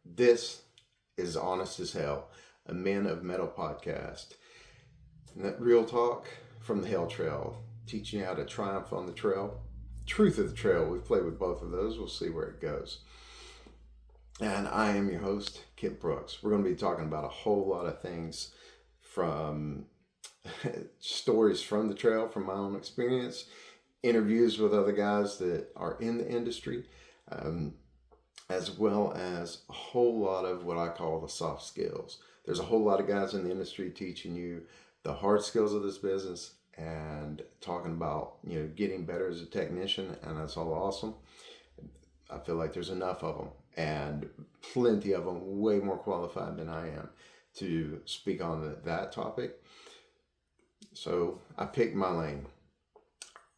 This is Honest as Hell, a Men of Metal podcast. And that real talk from the Hell Trail, teaching you how to triumph on the trail. Truth of the Trail, we've played with both of those. We'll see where it goes. And I am your host, Kip Brooks. We're going to be talking about a whole lot of things from stories from the trail, from my own experience, interviews with other guys that are in the industry, as well as a whole lot of what I call the soft skills. There's a whole lot of guys in the industry teaching you the hard skills of this business and talking about, getting better as a technician, and that's all awesome. I feel like there's enough of them and plenty of them way more qualified than I am to speak on that topic. So I picked my lane.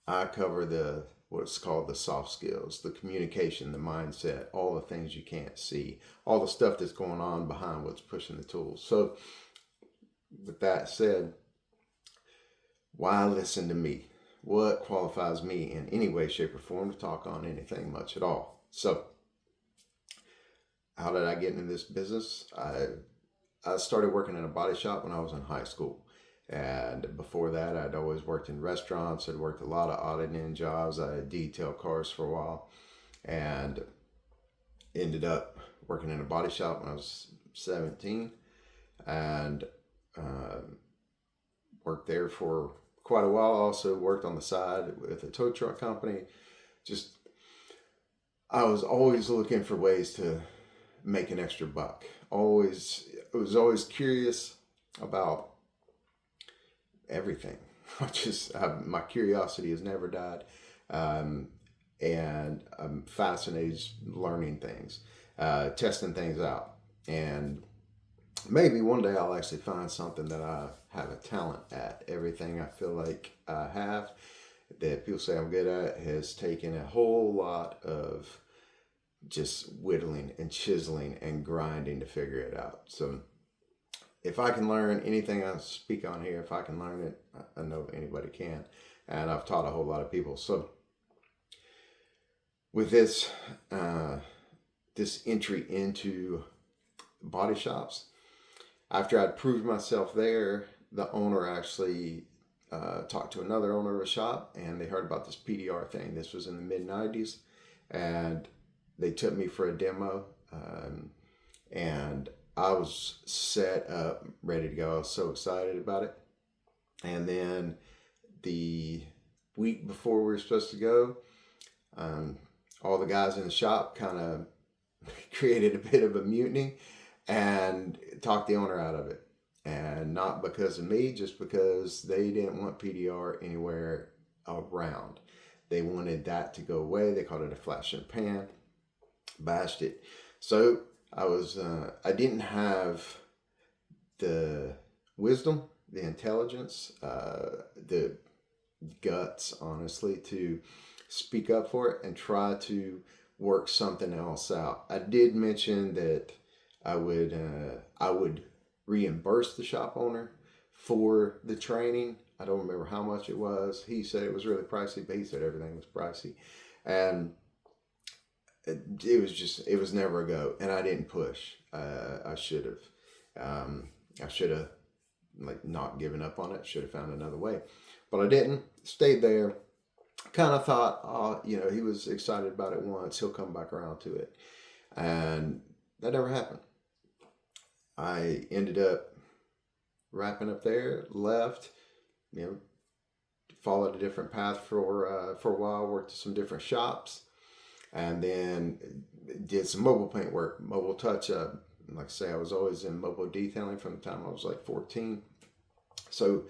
I cover what's called the soft skills, the communication, the mindset, all the things you can't see, all the stuff that's going on behind what's pushing the tools. So with that said, why listen to me? What qualifies me in any way, shape, or form to talk on anything much at all? So how did I get into this business? I started working in a body shop when I was in high school. And before that, I'd always worked in restaurants. I'd worked a lot of odd and end jobs. I had detailed cars for a while and ended up working in a body shop when I was 17 and worked there for quite a while. Also worked on the side with a tow truck company. I was always looking for ways to make an extra buck. I was always curious about everything. My curiosity has never died, and I'm fascinated learning things, testing things out, and maybe one day I'll actually find something that I have a talent at. Everything I feel like I have that people say I'm good at has taken a whole lot of just whittling and chiseling and grinding to figure it out. So if I can learn anything I speak on here, if I can learn it, I know anybody can. And I've taught a whole lot of people. So with this entry into body shops, after I'd proved myself there, the owner actually talked to another owner of a shop, and they heard about this PDR thing. This was in the mid-90s, and they took me for a demo, and I was set up, ready to go. I was so excited about it. And then the week before we were supposed to go, all the guys in the shop kind of created a bit of a mutiny and talked the owner out of it. And not because of me, just because they didn't want PDR anywhere around. They wanted that to go away. They called it a flash in the pan, bashed it. So I didn't have the wisdom, the intelligence, the guts, honestly, to speak up for it and try to work something else out. I did mention that I would reimburse the shop owner for the training. I don't remember how much it was. He said it was really pricey, but he said everything was pricey. And it was never a go, and I didn't push. I should have not given up on it. Should have found another way, but I didn't. Stayed there. Kind of thought, he was excited about it once, he'll come back around to it, and that never happened. I ended up wrapping up there, left, followed a different path for a while. Worked at some different shops. And then did some mobile paint work, mobile touch up. Like I say, I was always in mobile detailing from the time I was like 14. So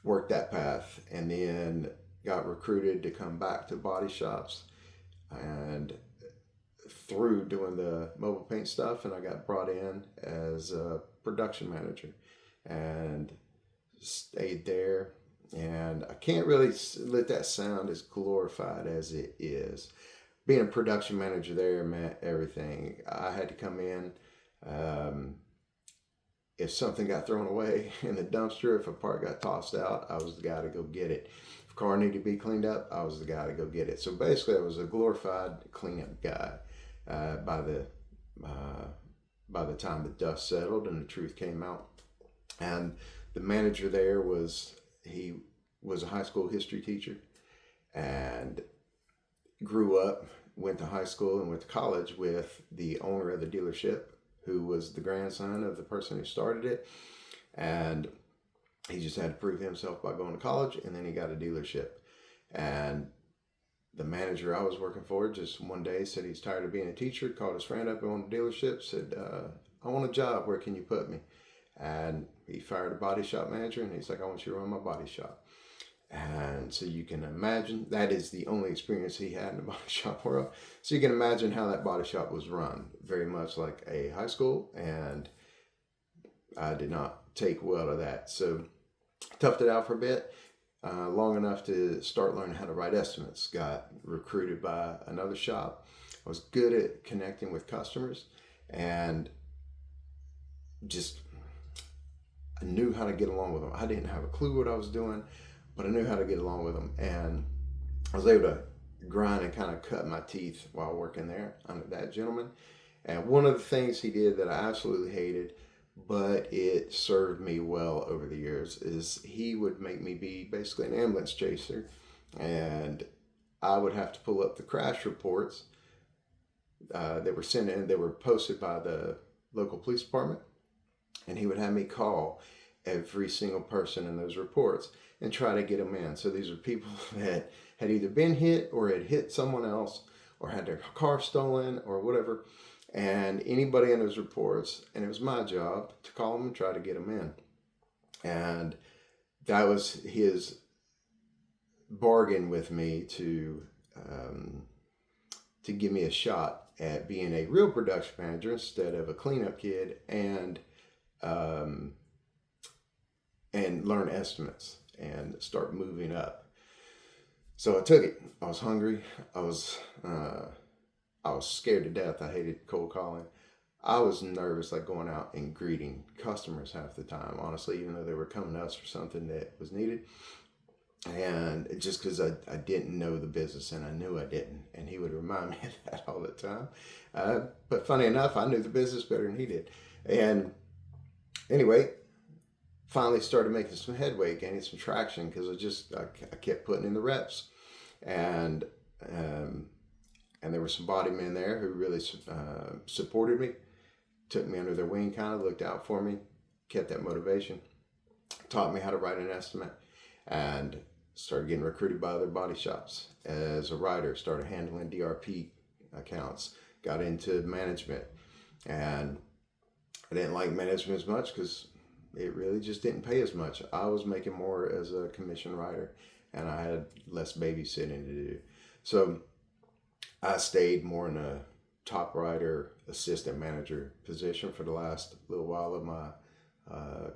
worked that path, and then got recruited to come back to body shops, and through doing the mobile paint stuff, and I got brought in as a production manager and stayed there. And I can't really let that sound as glorified as it is. Being a production manager there meant everything. I had to come in. If something got thrown away in the dumpster, if a part got tossed out, I was the guy to go get it. If a car needed to be cleaned up, I was the guy to go get it. So basically, I was a glorified cleanup guy by by the time the dust settled and the truth came out. And the manager there he was a high school history teacher and grew up, went to high school and went to college with the owner of the dealership, who was the grandson of the person who started it. And he just had to prove himself by going to college, and then he got a dealership. And the manager I was working for just one day said he's tired of being a teacher, called his friend up on the dealership, said, I want a job, where can you put me? And he fired a body shop manager, and he's like, I want you to run my body shop. And so you can imagine, that is the only experience he had in the body shop world. So you can imagine how that body shop was run, very much like a high school, and I did not take well to that. So toughed it out for a bit, long enough to start learning how to write estimates. Got recruited by another shop. I was good at connecting with customers, and just I knew how to get along with them. I didn't have a clue what I was doing, but I knew how to get along with them. And I was able to grind and kind of cut my teeth while working there under that gentleman. And one of the things he did that I absolutely hated, but it served me well over the years, is he would make me be basically an ambulance chaser. And I would have to pull up the crash reports that were sent in. They were posted by the local police department. And he would have me call every single person in those reports and try to get them in. So these are people that had either been hit or had hit someone else or had their car stolen or whatever. And anybody in those reports, and it was my job to call them and try to get them in. And that was his bargain with me to give me a shot at being a real production manager instead of a cleanup kid, and learn estimates and start moving up. So I took it. I was hungry. I was scared to death. I hated cold calling. I was nervous, like going out and greeting customers half the time, honestly, even though they were coming to us for something that was needed. And just because I didn't know the business, and I knew I didn't. And he would remind me of that all the time. But funny enough, I knew the business better than he did. And anyway, finally started making some headway, gaining some traction, because I kept putting in the reps. And there were some body men there who really supported me, took me under their wing, kind of looked out for me, kept that motivation, taught me how to write an estimate, and started getting recruited by other body shops as a writer, started handling DRP accounts, got into management. And I didn't like management as much because it really just didn't pay as much. I was making more as a commission writer, and I had less babysitting to do. So I stayed more in a top writer, assistant manager position for the last little while of my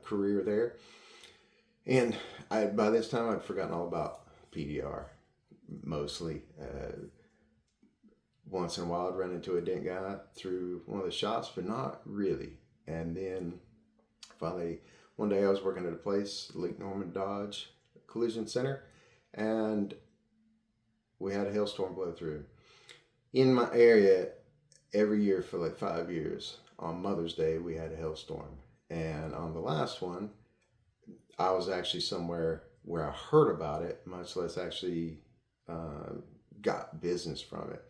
career there. And by this time, I'd forgotten all about PDR, mostly. Once in a while, I'd run into a dent guy through one of the shops, but not really. And then finally, one day I was working at a place, Lake Norman Dodge Collision Center, and we had a hailstorm blow through. In my area, every year for like 5 years, on Mother's Day, we had a hailstorm. And on the last one, I was actually somewhere where I heard about it, much less actually got business from it.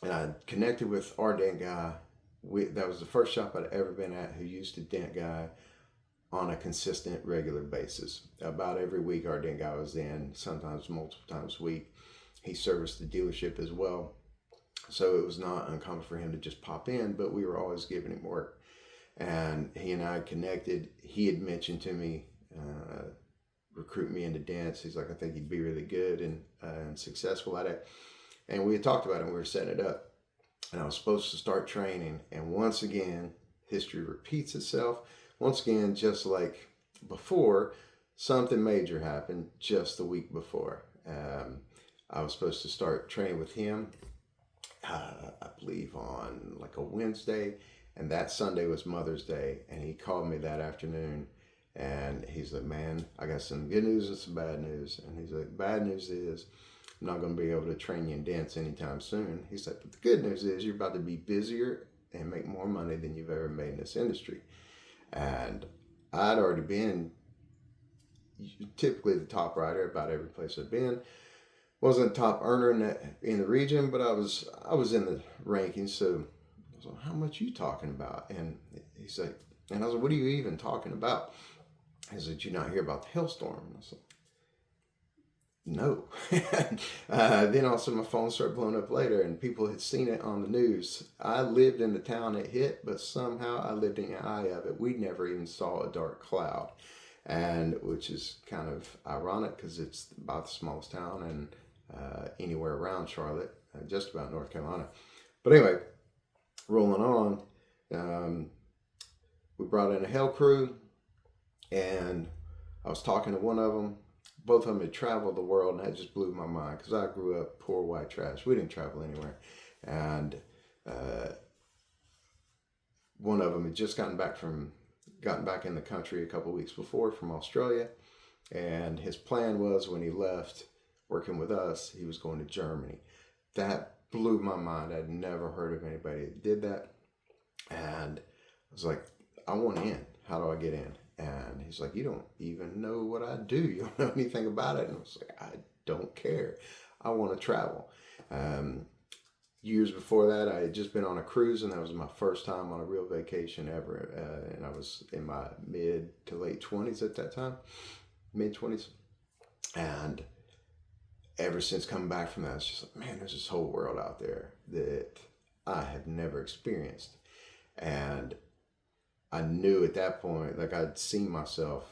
And I connected with our dent guy. That was the first shop I'd ever been at who used a dent guy on a consistent, regular basis. About every week, our dent guy was in, sometimes multiple times a week. He serviced the dealership as well. So it was not uncommon for him to just pop in, but we were always giving him work. And he and I connected. He had mentioned to me, recruit me into dance. He's like, I think you'd be really good and successful at it. And we had talked about it, and we were setting it up. And I was supposed to start training. And once again, history repeats itself. Once again, just like before, something major happened just the week before. I was supposed to start training with him, I believe on like a Wednesday. And that Sunday was Mother's Day. And he called me that afternoon. And he's like, man, I got some good news and some bad news. And he's like, bad news is I'm not going to be able to train you in dance anytime soon. He's like, but the good news is you're about to be busier and make more money than you've ever made in this industry. And I'd already been typically the top rider about every place I've been. Wasn't a top earner in the region, but I was in the rankings. So I was like, how much you talking about? And he's like, and I was like, what are you even talking about? He said, did you not hear about the hailstorm? And I was like, no. Then also my phone started blowing up later, and people had seen it on the news. I lived in the town it hit, but somehow I lived in the eye of it. We never even saw a dark cloud, and which is kind of ironic because it's about the smallest town and anywhere around Charlotte, just about North Carolina. But anyway, rolling on, we brought in a hail crew, and I was talking to one of them. Both of them had traveled the world, and that just blew my mind because I grew up poor white trash. We didn't travel anywhere. And one of them had just gotten back in the country a couple of weeks before from Australia. And his plan was when he left working with us, he was going to Germany. That blew my mind. I'd never heard of anybody that did that. And I was like, I want in. How do I get in? And he's like, you don't even know what I do. You don't know anything about it. And I was like, I don't care. I want to travel. Years before that, I had just been on a cruise, and that was my first time on a real vacation ever. And I was in my mid to late 20s at that time, mid 20s. And ever since coming back from that, it's just like, man, there's this whole world out there that I had never experienced. And I knew at that point, like I'd seen myself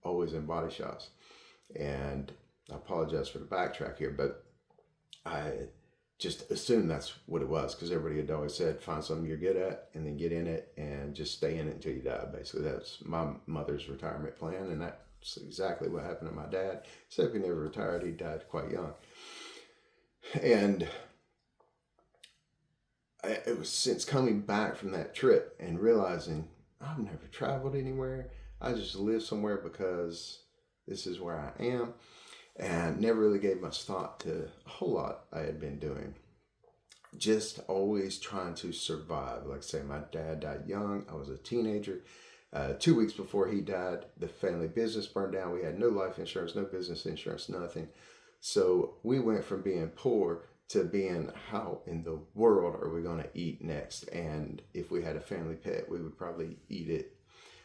always in body shops. And I apologize for the backtrack here, but I just assumed that's what it was because everybody had always said, find something you're good at and then get in it and just stay in it until you die. Basically, that's my mother's retirement plan. And that's exactly what happened to my dad. Except he never retired. He died quite young. And it was since coming back from that trip and realizing I've never traveled anywhere. I just live somewhere because this is where I am, and never really gave much thought to a whole lot I had been doing. Just always trying to survive. Like I say, my dad died young. I was a teenager. 2 weeks before he died, the family business burned down. We had no life insurance, no business insurance, nothing. So we went from being poor to being, how in the world are we going to eat next? And if we had a family pet, we would probably eat it.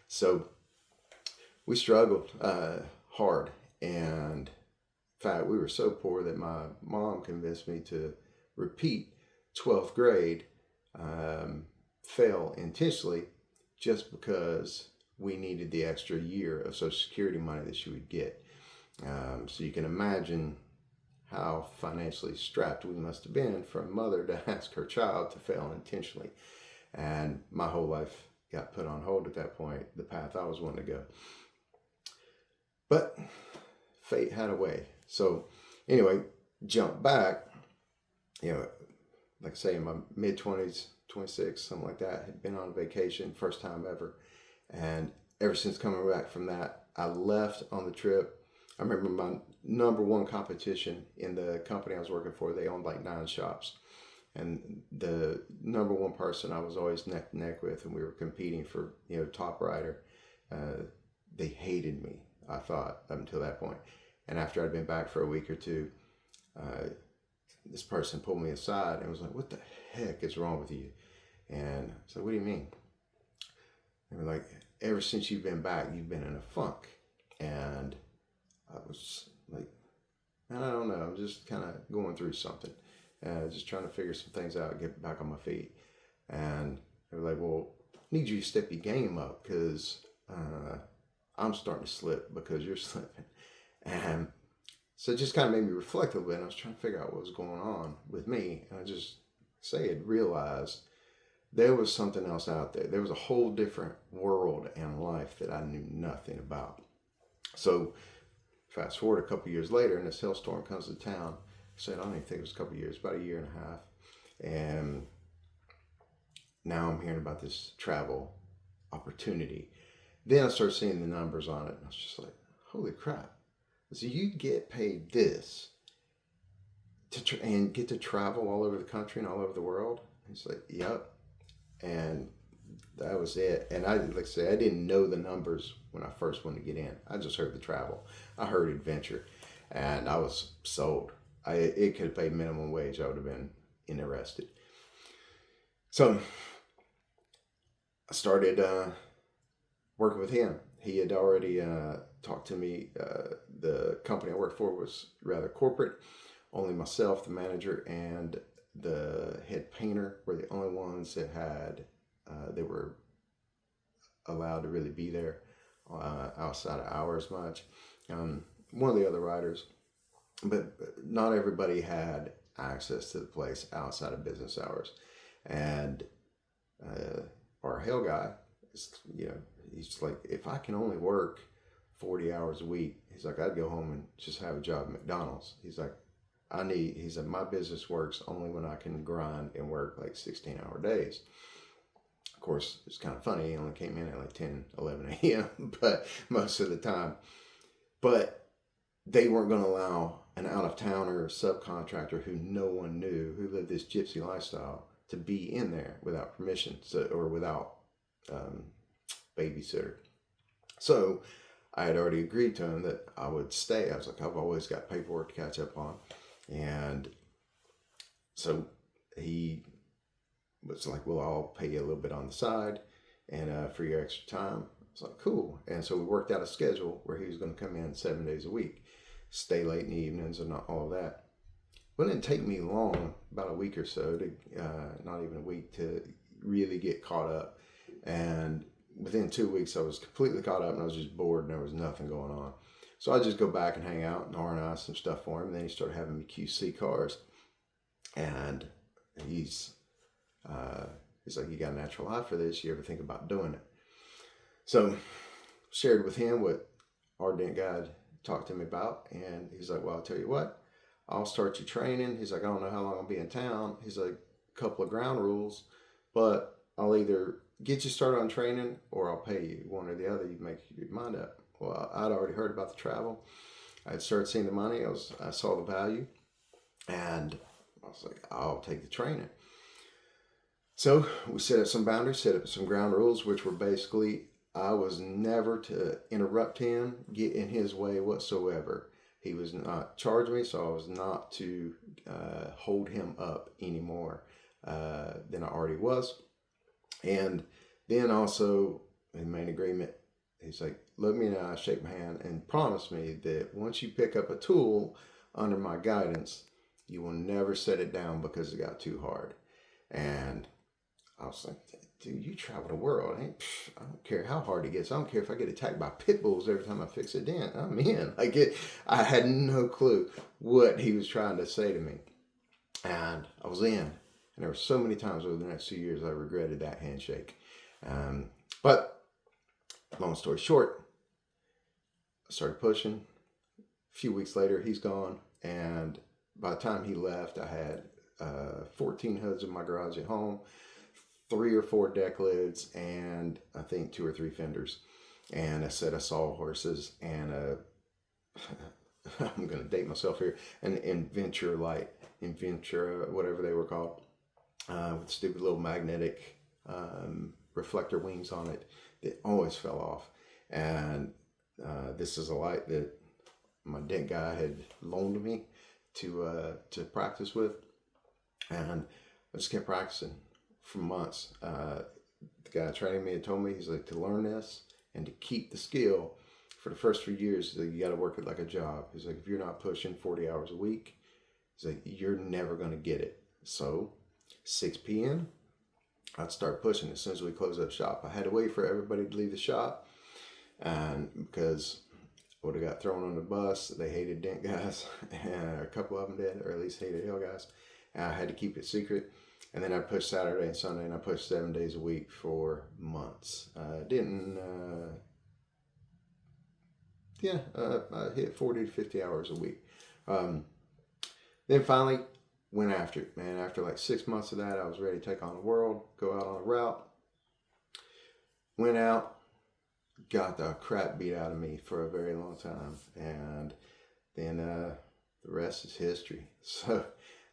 So we struggled hard. And in fact, we were so poor that my mom convinced me to repeat 12th grade, fail intentionally, just because we needed the extra year of Social Security money that she would get. So you can imagine how financially strapped we must have been for a mother to ask her child to fail intentionally. And my whole life got put on hold at that point, the path I was wanting to go. But fate had a way. So anyway, jump back, like I say, in my mid-20s, 26, something like that, had been on vacation, first time ever. And ever since coming back from that, I left on the trip. I remember my number one competition in the company I was working for, they owned like 9 shops. And the number one person I was always neck to neck with, and we were competing for, top rider, they hated me, I thought, up until that point. And after I'd been back for a week or two, this person pulled me aside and was like, what the heck is wrong with you? And I said, what do you mean? They were like, ever since you've been back, you've been in a funk. And I was like, man, I don't know. I'm just kind of going through something. Just trying to figure some things out, get back on my feet. And they were like, well, I need you to step your game up because I'm starting to slip because you're slipping. And so it just kind of made me reflect a little bit. And I was trying to figure out what was going on with me. And I just realized there was something else out there. There was a whole different world and life that I knew nothing about. So fast forward a couple years later, and this hailstorm comes to town. I said, I don't even think it was a couple years, about a year and a half. And now I'm hearing about this travel opportunity. Then I started seeing the numbers on it. And I was just like, holy crap. So you get paid this and get to travel all over the country and all over the world. He's like, yep. And that was it. And like I say, I didn't know the numbers when I first wanted to get in. I just heard the travel. I heard adventure, and I was sold. It could have paid minimum wage. I would have been interested. So I started working with him. He had already talked to me. The company I worked for was rather corporate. Only myself, the manager, and the head painter were the only ones that had they were allowed to really be there outside of hours much. One of the other writers, but not everybody had access to the place outside of business hours. And our Hale guy, he's like, if I can only work 40 hours a week, he's like, I'd go home and just have a job at McDonald's. He's like, he said, my business works only when I can grind and work like 16-hour days. Of course, it's kind of funny. He only came in at like 10, 11 a.m., but most of the time. But they weren't going to allow an out-of-towner subcontractor who no one knew, who lived this gypsy lifestyle, to be in there without permission, or without babysitter. So I had already agreed to him that I would stay. I was like, I've always got paperwork to catch up on. And so he was like, well, I'll pay you a little bit on the side and for your extra time. I was like, cool. And so we worked out a schedule where he was going to come in 7 days a week, stay late in the evenings and all of that. Well, it didn't take me long, about a week or so, to not even a week, to really get caught up. And within 2 weeks, I was completely caught up and I was just bored and there was nothing going on. So I just go back and hang out and R&I some stuff for him. And then he started having me QC cars. And he's like, you got a natural eye for this. You ever think about doing it? So shared with him what our dent guy had talked to me about. And he's like, well, I'll tell you what, I'll start you training. He's like, I don't know how long I'll be in town. He's like, a couple of ground rules, but I'll either get you started on training or I'll pay you, one or the other. You make your mind up. Well, I'd already heard about the travel. I'd started seeing the money. I saw the value, and I was like, I'll take the training. So we set up some boundaries, set up some ground rules, which were basically, I was never to interrupt him, get in his way whatsoever. He was not charging me, so I was not to hold him up anymore than I already was. And then also, in main agreement, he's like, look me in the eye, shake my hand, and promise me that once you pick up a tool under my guidance, you will never set it down because it got too hard. And I was like, dude, you travel the world. I don't care how hard it gets. I don't care if I get attacked by pit bulls every time I fix a dent. I'm in. I had no clue what he was trying to say to me. And I was in. And there were so many times over the next 2 years I regretted that handshake. But long story short, I started pushing. A few weeks later, he's gone. And by the time he left, I had 14 hoods in my garage at home, 3 or 4 deck lids, and I think 2 or 3 fenders, and a set of saw horses, and I'm going to date myself here, an Inventura light, whatever they were called, with stupid little magnetic reflector wings on it that always fell off. And this is a light that my dent guy had loaned me to practice with, and I just kept practicing for months. The guy training me had told me, he's like, to learn this and to keep the skill for the first 3 years, you got to work it like a job. He's like, if you're not pushing 40 hours a week, he's like, you're never going to get it. So 6 p.m., I'd start pushing as soon as we close up shop. I had to wait for everybody to leave the shop, and because I would have got thrown on the bus. They hated dent guys, and a couple of them did, or at least hated Hale guys. And I had to keep it secret. And then I pushed Saturday and Sunday, and I pushed 7 days a week for months. I hit 40 to 50 hours a week. Then finally went after it, man. After like 6 months of that, I was ready to take on the world, go out on a route. Went out, got the crap beat out of me for a very long time. And then the rest is history. So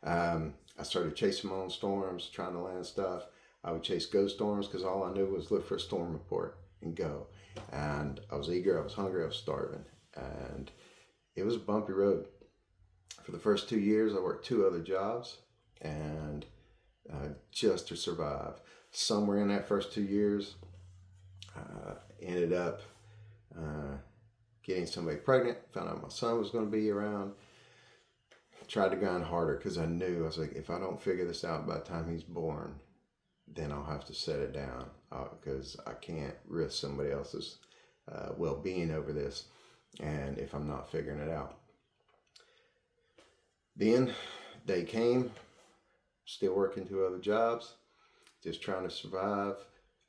I started chasing my own storms, trying to land stuff. I would chase ghost storms because all I knew was look for a storm report and go. And I was eager, I was hungry, I was starving. And it was a bumpy road. For the first 2 years, I worked 2 other jobs and just to survive. Somewhere in that first 2 years, ended up getting somebody pregnant, found out my son was going to be around. Tried to grind harder because I knew, I was like, if I don't figure this out by the time he's born, then I'll have to set it down because I can't risk somebody else's well-being over this, and if I'm not figuring it out. Then day came, still working 2 other jobs, just trying to survive.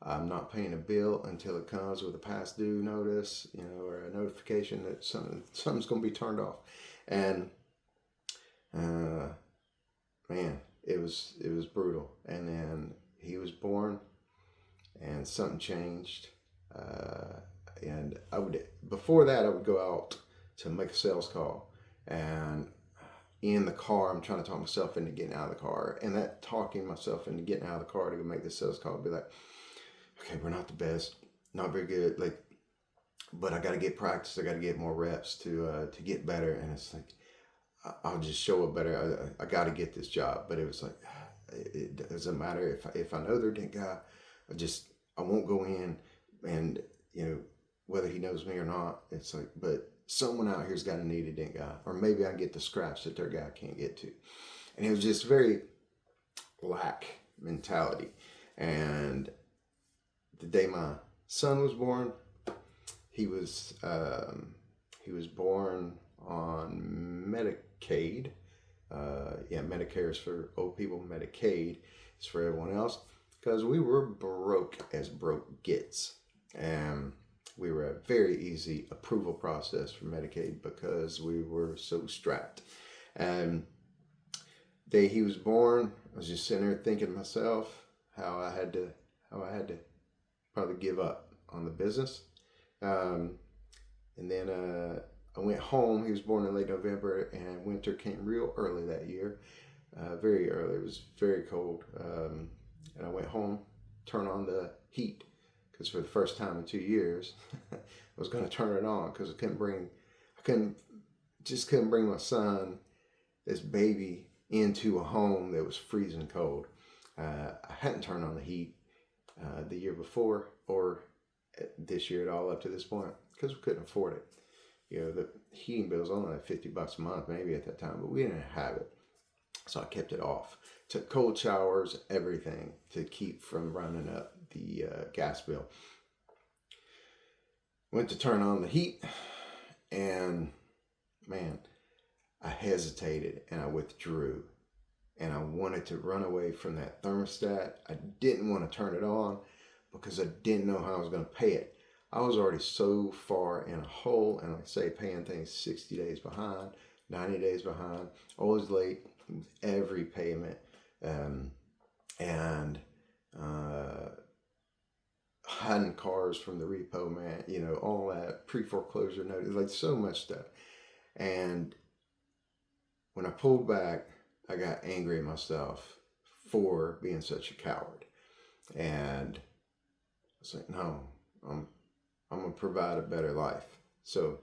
I'm not paying a bill until it comes with a past due notice, or a notification that something's going to be turned off. And man, it was brutal. And then he was born, and something changed. And before that, I would go out to make a sales call, and in the car, I'm trying to talk myself into getting out of the car, and that talking myself into getting out of the car to go make this sales call would be like, okay, we're not the best, not very good, but I got to get practice. I got to get more reps to get better. And it's like, I'll just show up better. I got to get this job. But it was like, it doesn't matter if I know they're dent guy. I won't go in, and whether he knows me or not, it's like, but someone out here's got to need a dent guy, or maybe I get the scraps that their guy can't get to. And it was just very lack mentality. And the day my son was born, he was born on Medicaid. Medicare is for old people. Medicaid is for everyone else, because we were broke as broke gets. And we were a very easy approval process for Medicaid because we were so strapped. And the day he was born, I was just sitting there thinking to myself how I had to probably give up on the business. And then I went home. He was born in late November, and winter came real early that year, very early. It was very cold. And I went home, turned on the heat, because for the first time in 2 years, I was going to turn it on because I couldn't bring my son, this baby, into a home that was freezing cold. I hadn't turned on the heat the year before or this year at all up to this point because we couldn't afford it. The heating bill was only like $50 a month maybe at that time, but we didn't have it. So I kept it off. Took cold showers, everything to keep from running up the gas bill. Went to turn on the heat, and man, I hesitated and I withdrew. And I wanted to run away from that thermostat. I didn't want to turn it on because I didn't know how I was going to pay it. I was already so far in a hole, and like I say, paying things 60 days behind, 90 days behind, always late, every payment, and hiding cars from the repo man, all that pre-foreclosure notice, like so much stuff. And when I pulled back, I got angry at myself for being such a coward. And I was like, no, I'm going to provide a better life. So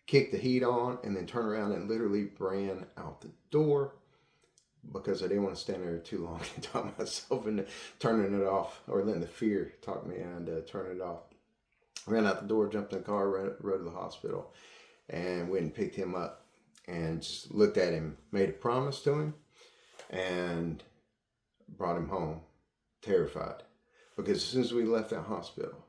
kicked the heat on and then turned around and literally ran out the door because I didn't want to stand there too long and talk myself into turning it off, or letting the fear talk me into turning it off. Ran out the door, jumped in the car, rode to the hospital, and went and picked him up. And just looked at him, made a promise to him, and brought him home, terrified. Because as soon as we left that hospital,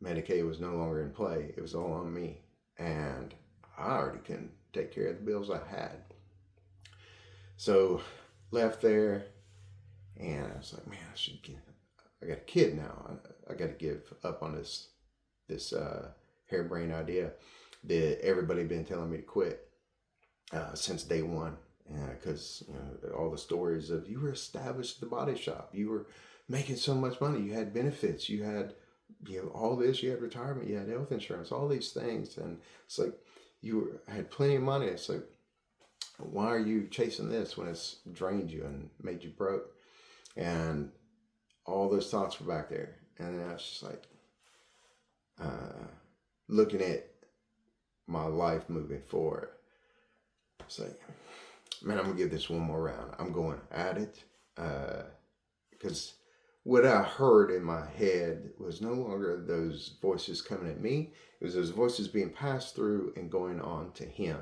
Medicaid was no longer in play. It was all on me. And I already couldn't take care of the bills I had. So left there, and I was like, man, I got a kid now. I got to give up on this harebrained idea that everybody been telling me to quit since day one. Because all the stories of, you were established at the body shop, you were making so much money, you had benefits, you had all this, you had retirement, you had health insurance, all these things, and it's like had plenty of money. It's like, why are you chasing this when it's drained you and made you broke? And all those thoughts were back there. And then I was just like, looking at my life moving forward. It's like, man, I'm going to give this one more round. I'm going at it. Because what I heard in my head was no longer those voices coming at me. It was those voices being passed through and going on to him.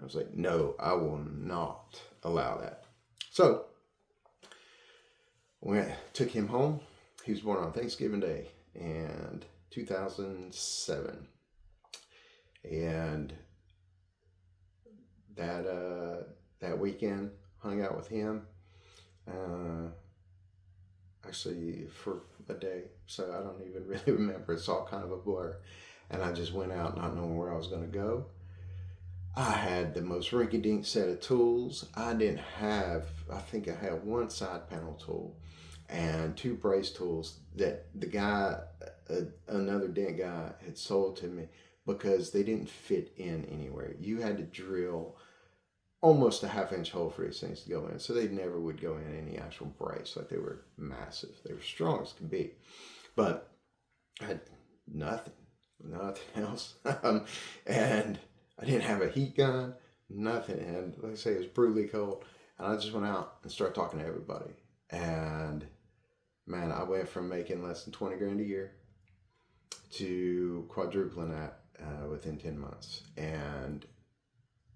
I was like, no, I will not allow that. So, when I took him home, he was born on Thanksgiving Day in 2007. And that weekend, hung out with him, actually for a day. So I don't even really remember. It's all kind of a blur. And I just went out not knowing where I was going to go. I had the most rinky-dink set of tools. I think I had one side panel tool and two brace tools that the guy, another dent guy, had sold to me because they didn't fit in anywhere. You had to drill almost a half-inch hole for these things to go in. So they never would go in any actual brace. Like, they were massive. They were strong as can be. But I had nothing else. And I didn't have a heat gun, nothing. And like I say, it was brutally cold. And I just went out and started talking to everybody. And man, I went from making less than 20 grand a year to quadrupling that within 10 months. And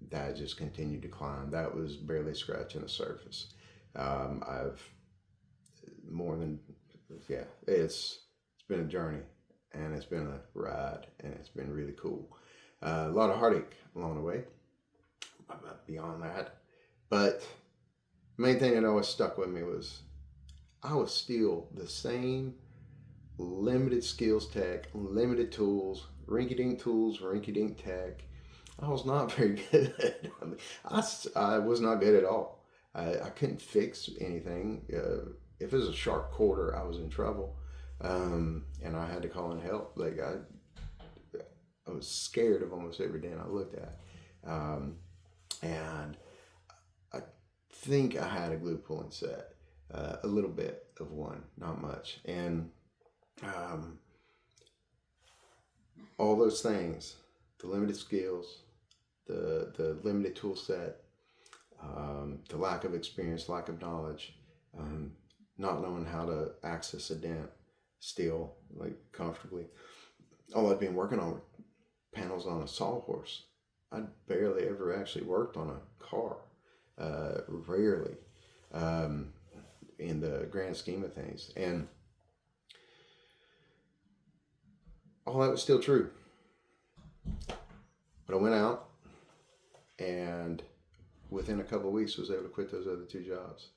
that just continued to climb. That was barely scratching the surface. It's been a journey, and it's been a ride, and it's been really cool. A lot of heartache along the way, beyond that. But the main thing that always stuck with me was I was still the same limited skills tech, limited tools, rinky-dink tools, rinky-dink tech. I was not very good. I was not good at all. I couldn't fix anything. If it was a sharp quarter, I was in trouble. And I had to call in help. Like, I was scared of almost every dent I looked at. And I think I had a glue pulling set. A little bit of one, not much. And all those things, the limited skills, the limited tool set, the lack of experience, lack of knowledge, not knowing how to access a dent still, like, comfortably. All I'd been working on were panels on a sawhorse. I barely ever actually worked on a car, rarely, in the grand scheme of things. And all that was still true. But I went out, and within a couple of weeks was able to quit those other two jobs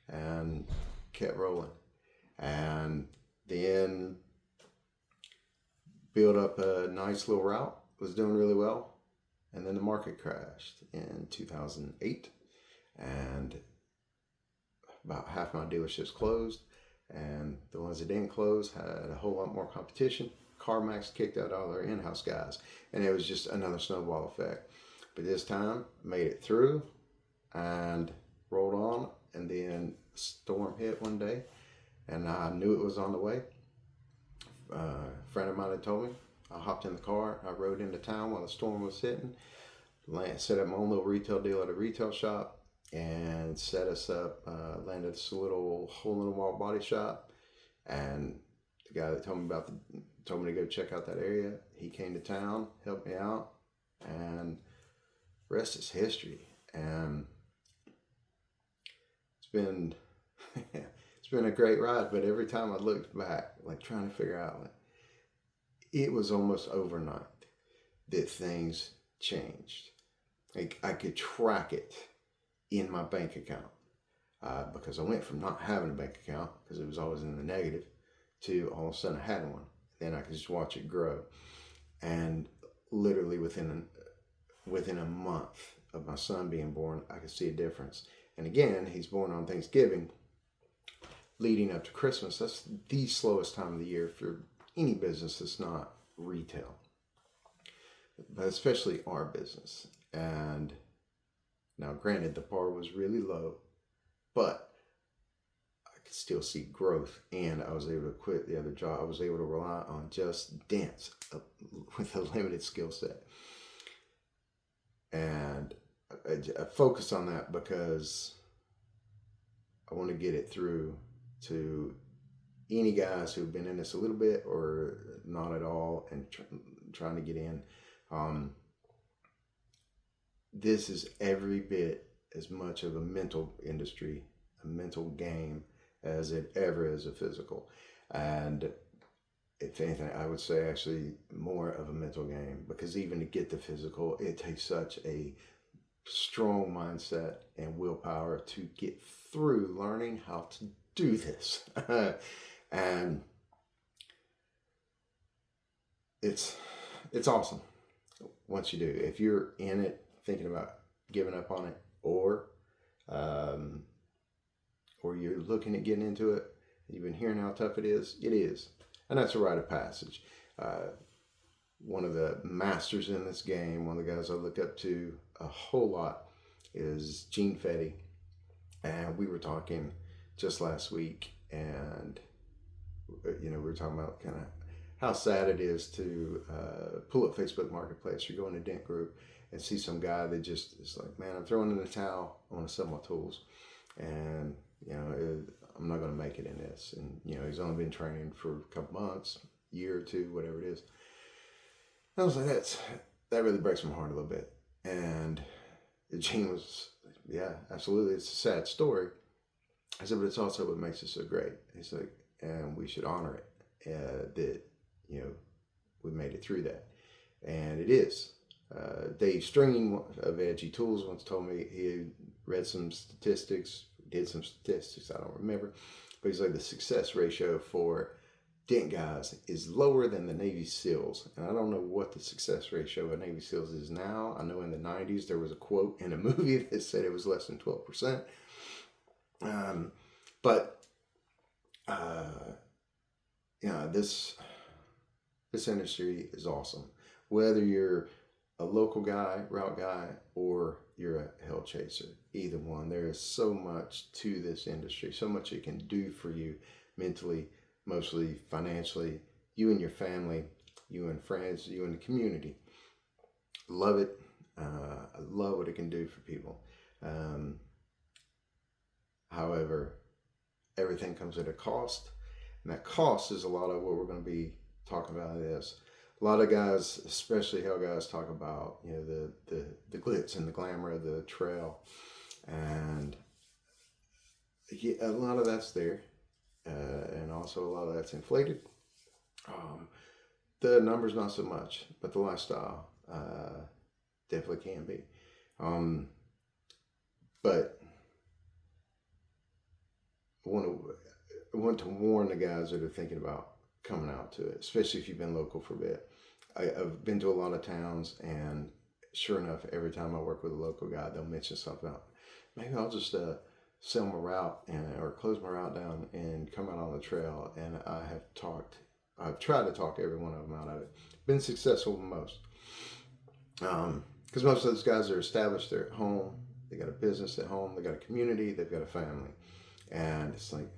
and kept rolling. And then built up a nice little route, was doing really well. And then the market crashed in 2008, and about half my dealerships closed, and the ones that didn't close had a whole lot more competition. CarMax kicked out all their in-house guys, and it was just another snowball effect. But this time, made it through and rolled on, and then a storm hit one day, and I knew it was on the way. A friend of mine had told me. I hopped in the car, I rode into town while the storm was hitting, set up my own little retail deal at a retail shop, and set us up, landed this little hole-in-the-wall body shop. And the guy that told me to go check out that area, he came to town, helped me out, and the rest is history. And it's been it's been a great ride. But every time I looked back, like, trying to figure out, like, it was almost overnight that things changed. Like, I could track it in my bank account, because I went from not having a bank account because it was always in the negative to all of a sudden I had one. Then I could just watch it grow, and literally within a month of my son being born, I could see a difference. And again, he's born on Thanksgiving, leading up to Christmas. That's the slowest time of the year for any business that's not retail, but especially our business. And Now, granted, the bar was really low, but I could still see growth, and I was able to quit the other job. I was able to rely on just dance with a limited skill set. And I focus on that because I want to get it through to any guys who've been in this a little bit or not at all and trying to get in. This is every bit as much of a mental industry, a mental game, as it ever is a physical. And if anything, I would say actually more of a mental game, because even to get the physical, it takes such a strong mindset and willpower to get through learning how to do this. And it's awesome once you do. If you're in it thinking about giving up on it, or you're looking at getting into it, you've been hearing how tough it is, and that's a rite of passage. One of the masters in this game, one of the guys I look up to a whole lot, is Gene Fetty. And we were talking just last week, and we were talking about kind of how sad it is to pull up Facebook Marketplace or go in a dent group and see some guy that just is like, man, I'm throwing in the towel, I want to sell my tools, and I'm not going to make it in this. And he's only been training for a couple months, year or two, whatever it is. I was like, that really breaks my heart a little bit. And Gene was, yeah, absolutely, it's a sad story. I said, but it's also what makes it so great. He's like, and we should honor it, that we made it through that. And it is. Dave String of Edgy Tools once told me, he read some statistics, did some statistics, I don't remember, but he's like, the success ratio for dent guys is lower than the Navy SEALs. And I don't know what the success ratio of Navy SEALs is now. I know in the 90s there was a quote in a movie that said it was less than 12%. This industry is awesome. Whether you're a local guy, route guy, or you're a hell chaser, either one, there is so much to this industry, so much it can do for you mentally, mostly financially, you and your family, you and friends, you and the community. Love it. I love what it can do for people. However, everything comes at a cost, and that cost is a lot of what we're going to be talking about in this. A lot of guys, especially hell guys, talk about the glitz and the glamour of the trail, and a lot of that's there, and also a lot of that's inflated. The numbers not so much, but the lifestyle definitely can be. But I want to warn the guys that are thinking about coming out to it, especially if you've been local for a bit. I've been to a lot of towns, and sure enough, every time I work with a local guy, they'll mention something about, maybe I'll just sell my route or close my route down and come out on the trail. And I've tried to talk every one of them out of it. Been successful with most. Because most of those guys are established, they're at home, they got a business at home, they got a community, they've got a family. And it's like,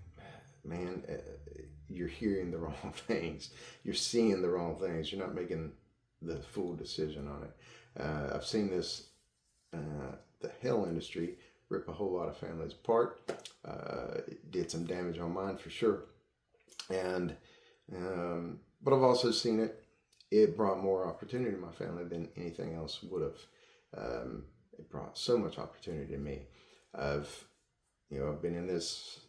man, you're hearing the wrong things. You're seeing the wrong things. You're not making the full decision on it. I've seen this, the hell industry, rip a whole lot of families apart. It did some damage on mine for sure. And, but I've also seen it brought more opportunity to my family than anything else would have. It brought so much opportunity to me. I've been in this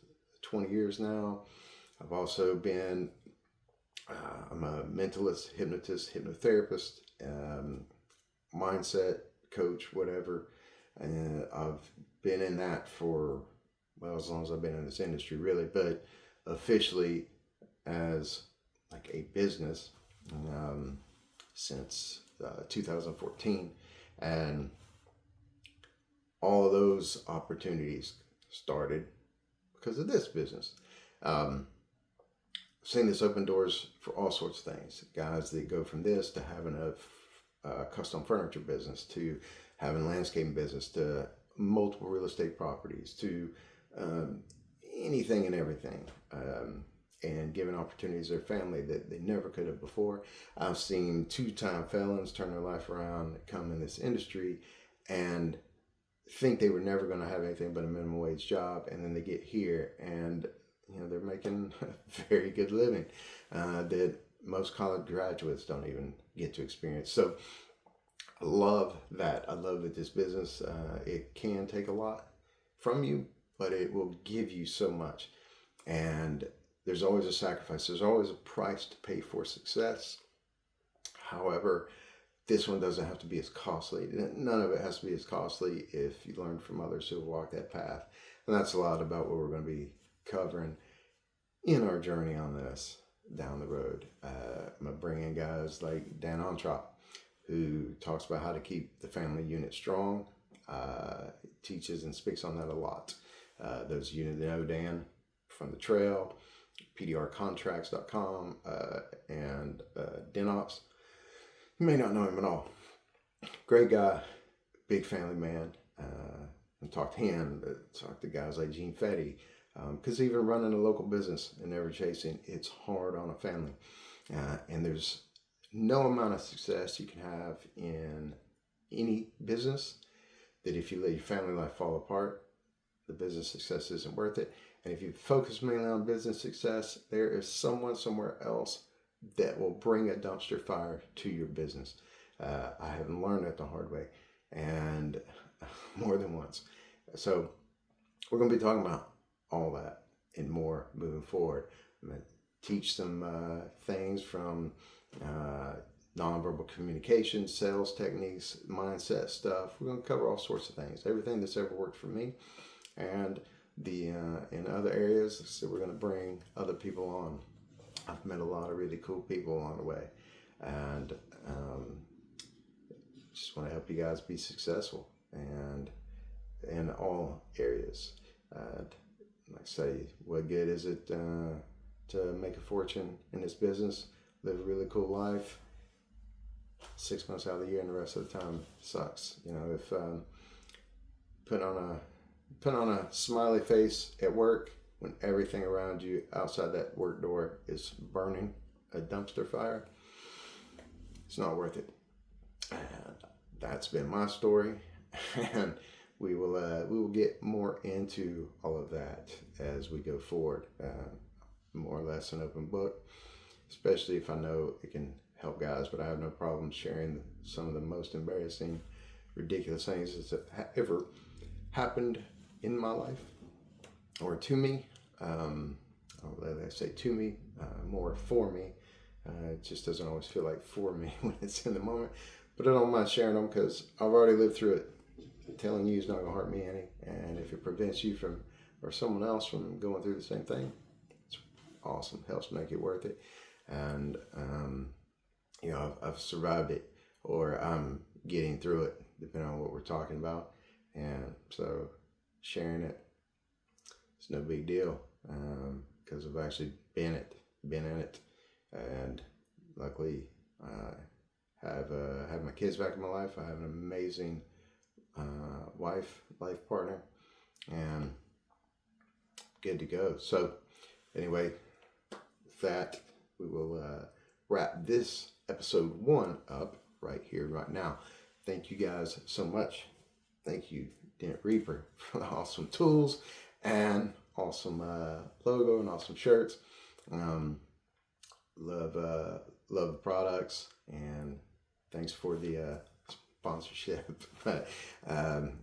20 years now. I've also been, I'm a mentalist, hypnotist, hypnotherapist, mindset coach, whatever. And I've been in that for, well, as long as I've been in this industry, really, but officially as like a business since 2014. And all of those opportunities started because of this business. Seen this open doors for all sorts of things. Guys that go from this to having a custom furniture business, to having a landscaping business, to multiple real estate properties to anything and everything, and giving opportunities to their family that they never could have before. I've seen 2-time felons turn their life around, come in this industry, and think they were never going to have anything but a minimum wage job, and then they get here and they're making a very good living that most college graduates don't even get to experience. So I love that. I love that this business, it can take a lot from you, but it will give you so much. And there's always a sacrifice. There's always a price to pay for success. However, this one doesn't have to be as costly. None of it has to be as costly if you learn from others who have walked that path. And that's a lot about what we're going to be covering in our journey on this down the road. I'm going to bring in guys like Dan Ontrop, who talks about how to keep the family unit strong, teaches and speaks on that a lot. Those of you that know Dan from the trail, pdrcontracts.com, and DenOps. You may not know him at all. Great guy, big family man. And talk to him, talk to guys like Gene Fetty, because even running a local business and never chasing, it's hard on a family. And there's no amount of success you can have in any business that if you let your family life fall apart, the business success isn't worth it. And if you focus mainly on business success, there is someone somewhere else that will bring a dumpster fire to your business. I have learned that the hard way, and more than once. So we're going to be talking about all that and more moving forward. I'm going to teach some things from nonverbal communication, sales techniques, mindset stuff. We're going to cover all sorts of things, everything that's ever worked for me, and the in other areas. So we're going to bring other people on. I've met a lot of really cool people along the way, and just want to help you guys be successful and in all areas. Like I say, what good is it to make a fortune in this business, live a really cool life 6 months out of the year, and the rest of the time sucks? If putting on a smiley face at work when everything around you outside that work door is burning a dumpster fire, it's not worth it. And that's been my story, and we will get more into all of that as we go forward. More or less an open book, especially if I know it can help guys. But I have no problem sharing some of the most embarrassing, ridiculous things that have ever happened in my life or to me. They say to me, more for me. It just doesn't always feel like for me when it's in the moment. But I don't mind sharing them because I've already lived through it. Telling you is not going to hurt me any. And if it prevents you from, or someone else from going through the same thing, it's awesome. Helps make it worth it. And, I've survived it, or I'm getting through it, depending on what we're talking about. And so sharing it, it's no big deal, because I've actually been in it. And luckily, I have my kids back in my life. I have an amazing life partner, and good to go. So anyway, with that, we will wrap this episode 1 up right here, right now. Thank you guys so much. Thank you, Dent Reaper, for the awesome tools and awesome logo and awesome shirts. Love the products, and thanks for the sponsorship. But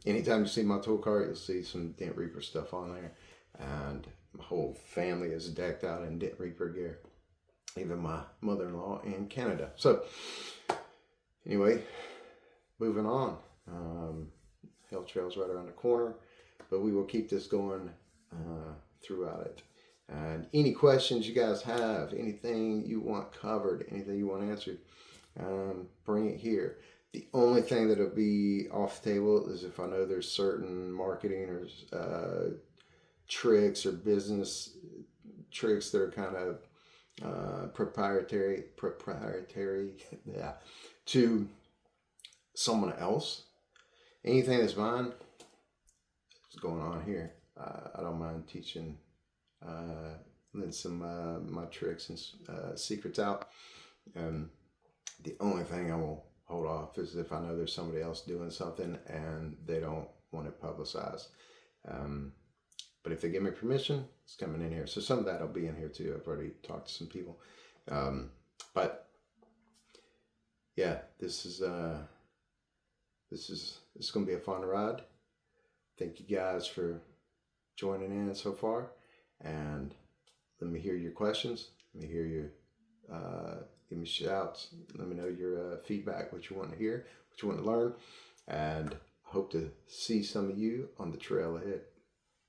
anytime you see my tool cart, you'll see some Dent Reaper stuff on there, and my whole family is decked out in Dent Reaper gear, even my mother-in-law in Canada. So anyway, moving on. Hell Trail's right around the corner, but we will keep this going throughout it. And any questions you guys have, anything you want covered, anything you want answered, bring it here. The only thing that'll be off the table is if I know there's certain marketing or tricks or business tricks that are kind of proprietary yeah, to someone else. Anything that's mine, what's going on here. I don't mind teaching, letting some my tricks and secrets out. The only thing I will hold off is if I know there's somebody else doing something and they don't want it publicized. But if they give me permission, it's coming in here. So some of that will be in here too. I've already talked to some people. But yeah, this is going to be a fun ride. Thank you guys for joining in so far, and let me hear your questions. Let me hear you. Give me shouts. Let me know your feedback, what you want to hear, what you want to learn, and hope to see some of you on the trail ahead.